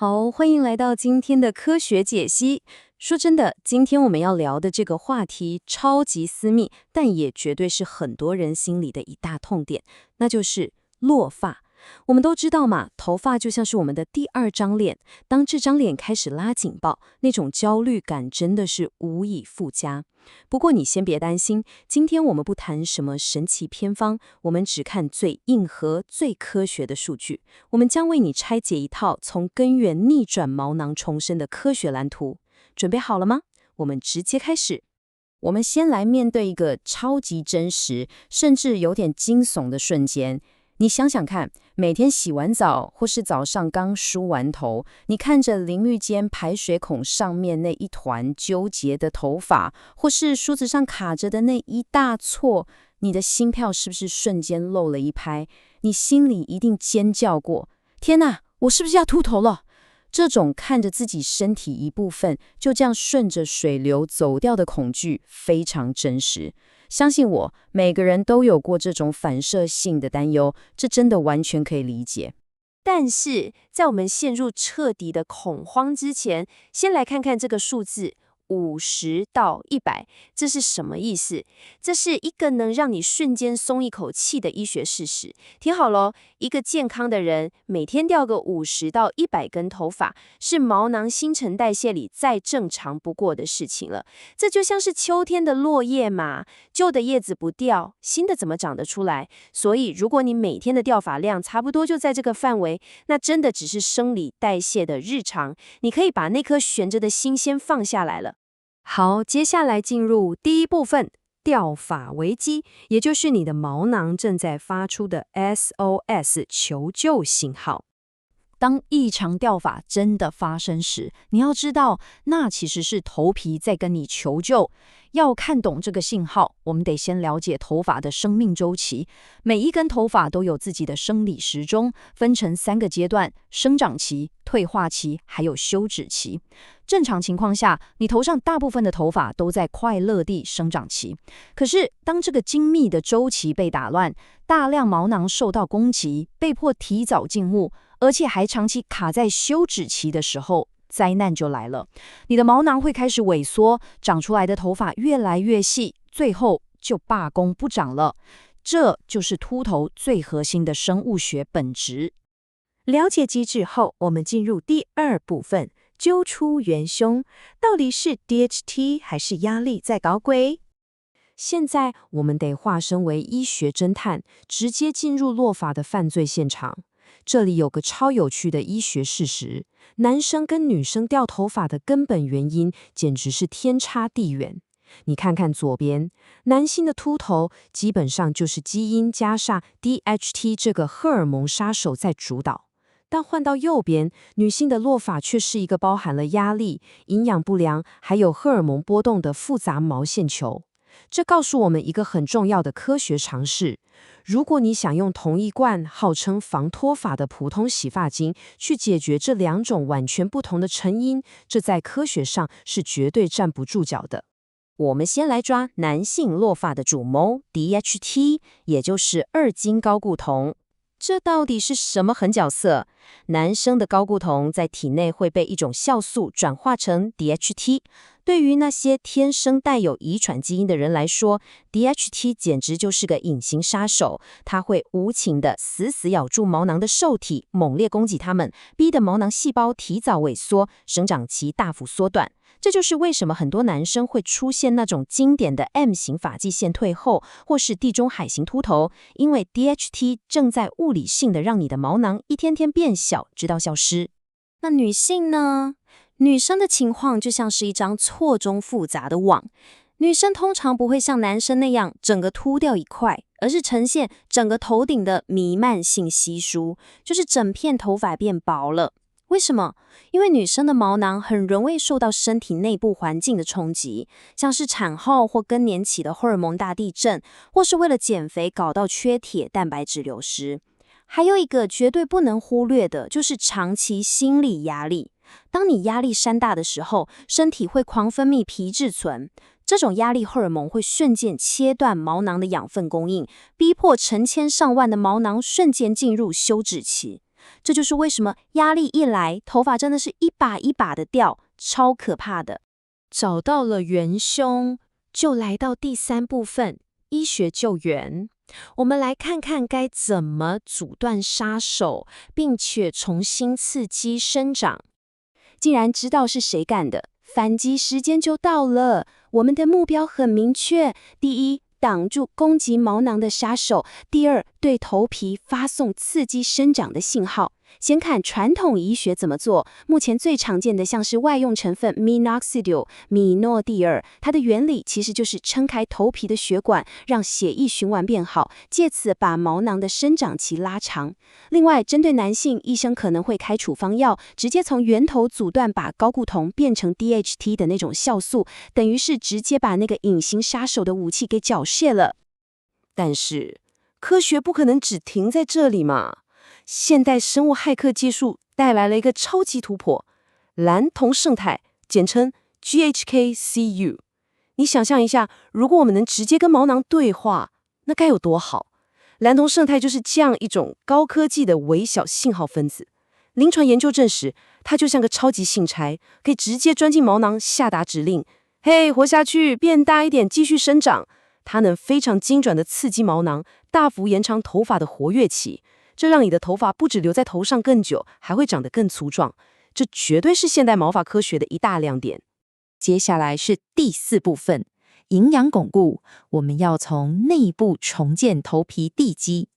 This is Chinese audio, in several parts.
好，欢迎来到今天的科学解析。说真的，今天我们要聊的这个话题超级私密，但也绝对是很多人心里的一大痛点，那就是落发。我们都知道嘛，头发就像是我们的第二张脸，当这张脸开始拉警报，那种焦虑感真的是无以复加。不过你先别担心，今天我们不谈什么神奇偏方，我们只看最硬核、最科学的数据。我们将为你拆解一套从根源逆转毛囊重生的科学蓝图。准备好了吗？我们直接开始。我们先来面对一个超级真实，甚至有点惊悚的瞬间。你想想看，每天洗完澡，或是早上刚梳完头，你看着淋浴间排水孔上面那一团纠结的头发，或是梳子上卡着的那一大撮，你的心跳是不是瞬间漏了一拍？你心里一定尖叫过：天哪，我是不是要秃头了？这种看着自己身体一部分就这样顺着水流走掉的恐惧非常真实。相信我，每个人都有过这种反射性的担忧，这真的完全可以理解。但是在我们陷入彻底的恐慌之前，先来看看这个数字。50到100，这是什么意思？这是一个能让你瞬间松一口气的医学事实。听好咯，一个健康的人每天掉个50到100根头发，是毛囊新陈代谢里再正常不过的事情了。这就像是秋天的落叶嘛，旧的叶子不掉，新的怎么长得出来？所以如果你每天的掉发量差不多就在这个范围，那真的只是生理代谢的日常，你可以把那颗悬着的心先放下来了。好，接下来进入第一部分，掉发危机，也就是你的毛囊正在发出的 SOS 求救信号。当异常掉发真的发生时，你要知道，那其实是头皮在跟你求救。要看懂这个信号，我们得先了解头发的生命周期。每一根头发都有自己的生理时钟，分成3个阶段：生长期、退化期，还有休止期。正常情况下，你头上大部分的头发都在快乐地生长期。可是，当这个精密的周期被打乱，大量毛囊受到攻击，被迫提早进入，而且还长期卡在休止期的时候，灾难就来了。你的毛囊会开始萎缩，长出来的头发越来越细，最后就罢工不长了。这就是秃头最核心的生物学本质。了解机制后，我们进入第二部分，揪出元凶，到底是 DHT 还是压力在搞鬼？现在我们得化身为医学侦探，直接进入落发的犯罪现场。这里有个超有趣的医学事实，男生跟女生掉头发的根本原因简直是天差地远。你看看左边，男性的秃头基本上就是基因加上 DHT 这个荷尔蒙杀手在主导，但换到右边，女性的落发却是一个包含了压力、营养不良还有荷尔蒙波动的复杂毛线球。这告诉我们一个很重要的科学常识：如果你想用同一罐号称防脱发的普通洗发精去解决这2种完全不同的成因，这在科学上是绝对站不住脚的。我们先来抓男性落发的主谋 DHT， 也就是二金睾固酮。这到底是什么狠角色？男生的睾固酮在体内会被一种酵素转化成 DHT。对于那些天生带有遗传基因的人来说， DHT 简直就是个隐形杀手，它会无情地死死咬住毛囊的受体，猛烈攻击它们，逼得毛囊细胞提早萎缩，生长期大幅缩短。这就是为什么很多男生会出现那种经典的 M 型发际线退后，或是地中海型秃头，因为 DHT 正在物理性的让你的毛囊一天天变小，直到消失。那女性呢？女生的情况就像是一张错综复杂的网，女生通常不会像男生那样整个秃掉一块，而是呈现整个头顶的弥漫性稀疏，就是整片头发变薄了。为什么？因为女生的毛囊很容易受到身体内部环境的冲击，像是产后或更年期的荷尔蒙大地震，或是为了减肥搞到缺铁、蛋白质流失。还有一个绝对不能忽略的，就是长期心理压力。当你压力山大的时候，身体会狂分泌皮质醇，这种压力荷尔蒙会瞬间切断毛囊的养分供应，逼迫成千上万的毛囊瞬间进入休止期。这就是为什么压力一来，头发真的是一把一把的掉，超可怕的。找到了元凶，就来到第3部分，医学救援。我们来看看该怎么阻断杀手，并且重新刺激生长。既然知道是谁干的，反击时间就到了。我们的目标很明确：第一，挡住攻击毛囊的杀手；第二，对头皮发送刺激生长的信号。先看传统医学怎么做，目前最常见的像是外用成分 minoxidil 米诺地尔，它的原理其实就是撑开头皮的血管，让血液循环变好，借此把毛囊的生长期拉长。另外，针对男性，医生可能会开处方药，直接从源头阻断把睾固酮变成 DHT 的那种酵素，等于是直接把那个隐形杀手的武器给缴械了。但是科学不可能只停在这里嘛。现代生物骇客技术带来了一个超级突破，蓝铜胜肽，简称 GHK-Cu。你想象一下，如果我们能直接跟毛囊对话，那该有多好。蓝铜胜肽就是这样一种高科技的微小信号分子，临床研究证实，它就像个超级信差，可以直接钻进毛囊下达指令，嘿，活下去，变大一点，继续生长。它能非常精准地刺激毛囊，大幅延长头发的活跃期，这让你的头发不只留在头上更久，还会长得更粗壮。这绝对是现代毛发科学的一大亮点。接下来是第4部分，营养巩固。我们要从内部重建头皮地基。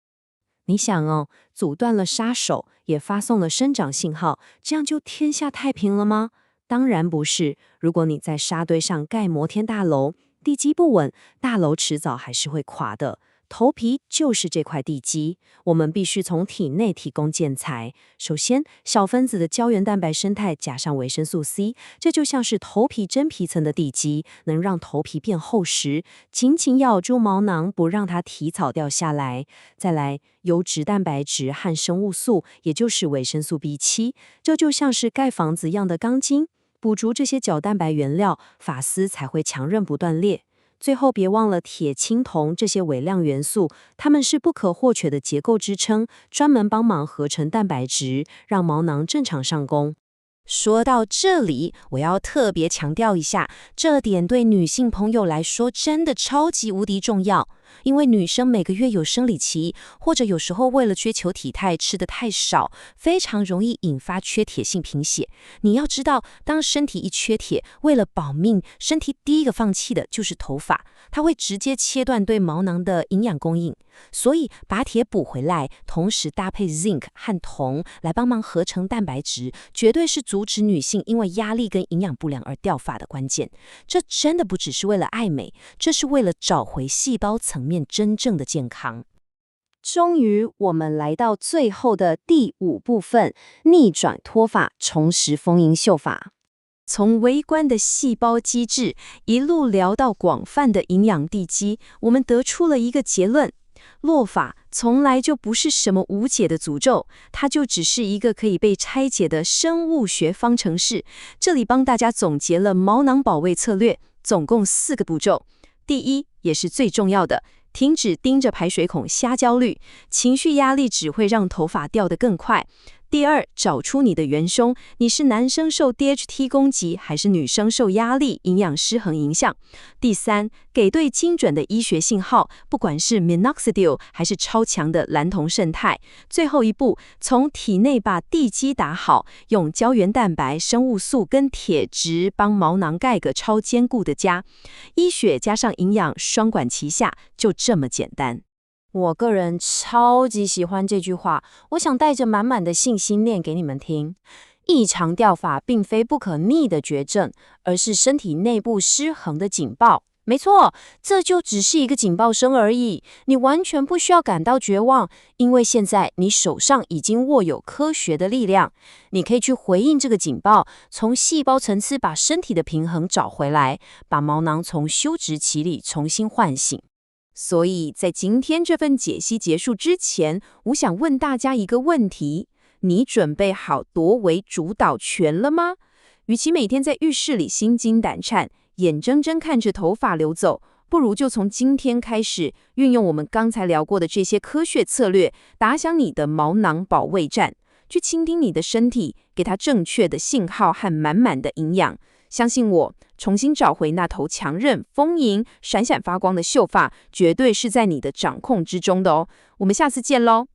你想哦，阻断了杀手，也发送了生长信号，这样就天下太平了吗？当然不是。如果你在沙堆上盖摩天大楼，地基不稳，大楼迟早还是会垮的。头皮就是这块地基，我们必须从体内提供建材。首先，小分子的胶原蛋白生态加上维生素 C， 这就像是头皮真皮层的地基，能让头皮变厚实，紧紧咬住毛囊，不让它提早掉下来。再来，优质蛋白质和生物素，也就是维生素 B7， 这就像是盖房子一样的钢筋，补足这些角蛋白原料，发丝才会强韧不断裂。最后别忘了铁、氢、铜这些微量元素，它们是不可或缺的结构支撑，专门帮忙合成蛋白质，让毛囊正常上工。说到这里，我要特别强调一下，这点对女性朋友来说真的超级无敌重要。因为女生每个月有生理期，或者有时候为了追求体态吃得太少，非常容易引发缺铁性贫血。你要知道，当身体一缺铁，为了保命，身体第一个放弃的就是头发，它会直接切断对毛囊的营养供应。所以把铁补回来，同时搭配 zinc 和铜来帮忙合成蛋白质，绝对是阻止女性因为压力跟营养不良而掉发的关键。这真的不只是为了爱美，这是为了找回细胞层面真正的健康。终于，我们来到最后的第5部分，逆转脱发，重拾丰盈秀发。从微观的细胞机制一路聊到广泛的营养地基，我们得出了一个结论：落发从来就不是什么无解的诅咒，它就只是一个可以被拆解的生物学方程式。这里帮大家总结了毛囊保卫策略，总共4个步骤。第一，也是最重要的，停止盯着排水孔瞎焦虑，情绪压力只会让头发掉得更快。第二，找出你的元凶，你是男生受 DHT 攻击，还是女生受压力、营养失衡影响？第三，给对精准的医学信号，不管是 minoxidil 还是超强的蓝铜胜肽。最后一步，从体内把地基打好，用胶原蛋白、生物素跟铁质帮毛囊盖个超坚固的家。医学加上营养，双管齐下，就这么简单。我个人超级喜欢这句话，我想带着满满的信心念给你们听。异常掉发并非不可逆的绝症，而是身体内部失衡的警报。没错，这就只是一个警报声而已，你完全不需要感到绝望，因为现在你手上已经握有科学的力量，你可以去回应这个警报，从细胞层次把身体的平衡找回来，把毛囊从休职期里重新唤醒。所以在今天这份解析结束之前，我想问大家一个问题：你准备好夺为主导权了吗？与其每天在浴室里心惊胆颤，眼睁睁看着头发流走，不如就从今天开始，运用我们刚才聊过的这些科学策略，打响你的毛囊保卫战。去倾听你的身体，给它正确的信号和满满的营养。相信我，重新找回那头强韧、丰盈、闪闪发光的秀发，绝对是在你的掌控之中的哦。我们下次见喽！